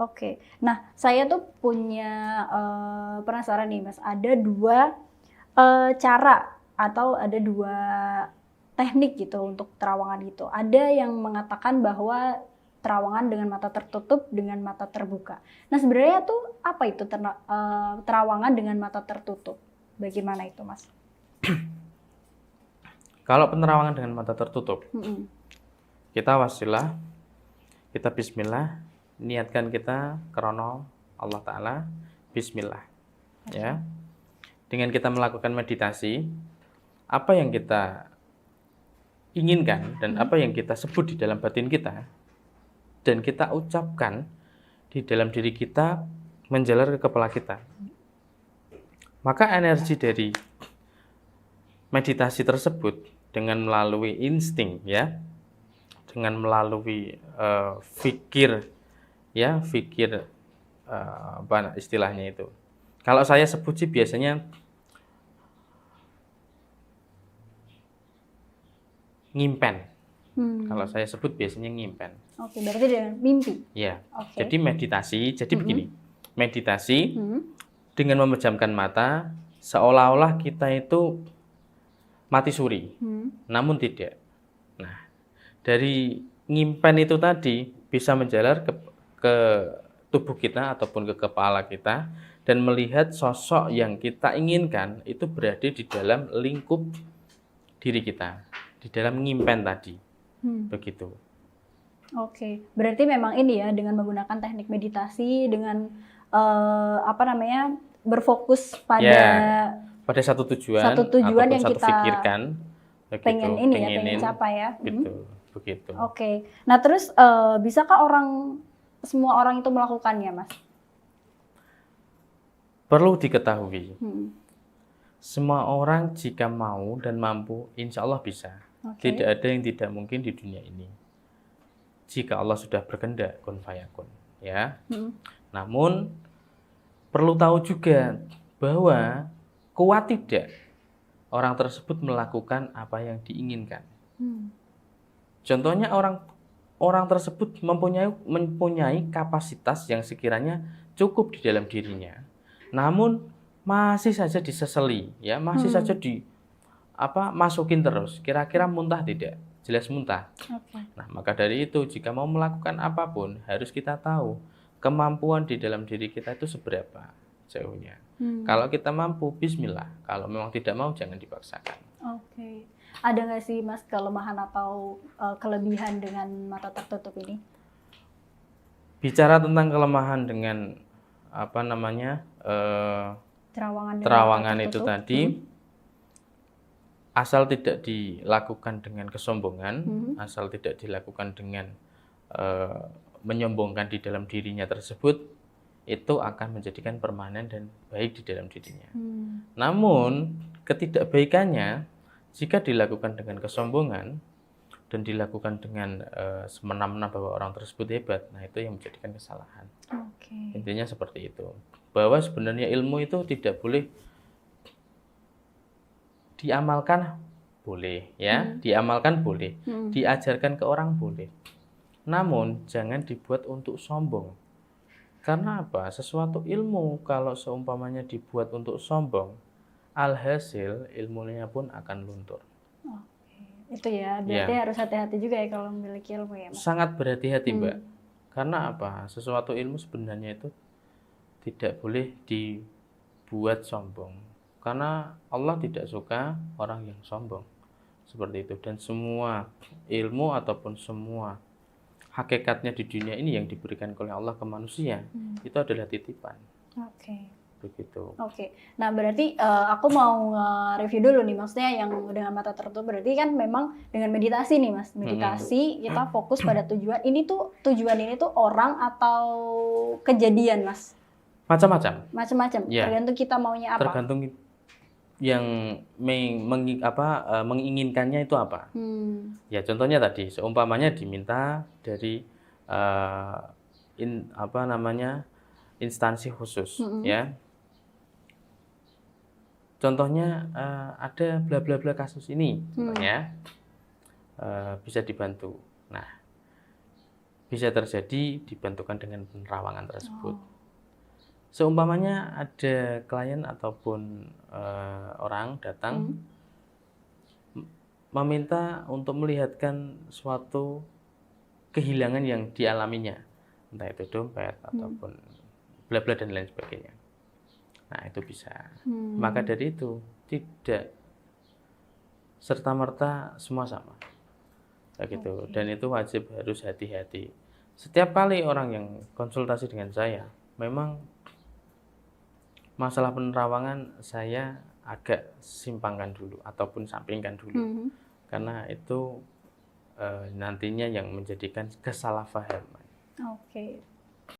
Oke. Nah, saya tuh punya penasaran nih, Mas. Ada dua cara atau ada dua teknik gitu untuk terawangan gitu. Ada yang mengatakan bahwa terawangan dengan mata tertutup, dengan mata terbuka. Nah, sebenarnya tuh apa itu terawangan dengan mata tertutup? Bagaimana itu, Mas? Kalau penerawangan dengan mata tertutup, Mm-mm. kita wasilah, kita bismillah, niatkan kita krono Allah Ta'ala, bismillah. Ya. Dengan kita melakukan meditasi, apa yang kita inginkan dan apa yang kita sebut di dalam batin kita, dan kita ucapkan di dalam diri kita menjalar ke kepala kita. Maka energi dari meditasi tersebut dengan melalui insting, ya, dengan melalui fikir, ya, fikir apa istilahnya itu. Kalau saya sebut sih biasanya ngimpen. Kalau saya sebut biasanya ngimpen. Oke, berarti dengan mimpi. Ya. Oke. Jadi meditasi, jadi begini. Meditasi dengan memejamkan mata seolah-olah kita itu mati suri. Namun tidak. Nah, dari ngimpen itu tadi bisa menjalar ke tubuh kita ataupun ke kepala kita dan melihat sosok yang kita inginkan itu berada di dalam lingkup diri kita, di dalam ngimpen tadi. Begitu. Oke, berarti memang ini ya dengan menggunakan teknik meditasi dengan berfokus pada satu tujuan tujuan ataupun yang satu kita pikirkan, begitu, pengen capai ya. Begitu. Oke, nah terus bisakah semua orang itu melakukannya, Mas? Perlu diketahui, semua orang jika mau dan mampu, insya Allah bisa. Tidak ada yang tidak mungkin di dunia ini. Jika Allah sudah berkehendak, kun fayakun, ya. Namun perlu tahu juga bahwa kuat tidak orang tersebut melakukan apa yang diinginkan. Contohnya orang tersebut mempunyai kapasitas yang sekiranya cukup di dalam dirinya, namun masih saja diseseli, ya, masih saja masukin terus. Kira-kira muntah tidak? Jelas muntah. Nah, maka dari itu jika mau melakukan apapun harus kita tahu kemampuan di dalam diri kita itu seberapa jauhnya. Kalau kita mampu, bismillah. Kalau memang tidak mau, jangan dipaksakan. Oke. Ada nggak sih, Mas, kelemahan atau kelebihan dengan mata tertutup ini? Bicara tentang kelemahan dengan terawangan itu tadi, asal tidak dilakukan dengan kesombongan, asal tidak dilakukan dengan menyombongkan di dalam dirinya tersebut, itu akan menjadikan permanen dan baik di dalam dirinya. Namun ketidakbaikannya jika dilakukan dengan kesombongan dan dilakukan dengan semena-mena bahwa orang tersebut hebat, nah itu yang menjadikan kesalahan. Intinya seperti itu, bahwa sebenarnya ilmu itu tidak boleh diamalkan, boleh, ya, diamalkan boleh, diajarkan ke orang boleh, namun jangan dibuat untuk sombong. Karena apa? Sesuatu ilmu kalau seumpamanya dibuat untuk sombong, alhasil ilmunya pun akan luntur. Itu ya, berarti harus hati-hati juga ya kalau memiliki ilmu ya, Mas? Sangat berhati-hati, Mbak. Karena apa? Sesuatu ilmu sebenarnya itu tidak boleh dibuat sombong. Karena Allah tidak suka orang yang sombong. Seperti itu. Dan semua ilmu ataupun semua hakikatnya di dunia ini yang diberikan oleh Allah ke manusia, itu adalah titipan. Begitu. Nah berarti aku mau review dulu nih, maksudnya yang dengan mata tertutup berarti kan memang dengan meditasi nih, Mas. Meditasi kita fokus pada tujuan. Tujuan ini tuh orang atau kejadian, Mas? Macam-macam. Ya. Tergantung kita maunya apa. Tergantung yang menginginkannya itu apa. Ya contohnya tadi, seumpamanya diminta dari instansi khusus, ya. Contohnya ada bla bla bla kasus ini, contohnya bisa dibantu. Nah, bisa terjadi dibantukan dengan penerawangan tersebut. Oh. Seumpamanya ada klien ataupun orang datang meminta untuk melihatkan suatu kehilangan yang dialaminya, entah itu dompet ataupun bla bla dan lain sebagainya. Nah, itu bisa. Maka dari itu tidak serta-merta semua sama. Begitu. Dan itu wajib harus hati-hati. Setiap kali orang yang konsultasi dengan saya, memang masalah penerawangan saya agak simpangkan dulu ataupun sampingkan dulu. Karena itu nantinya yang menjadikan kesalahpahaman. Oke.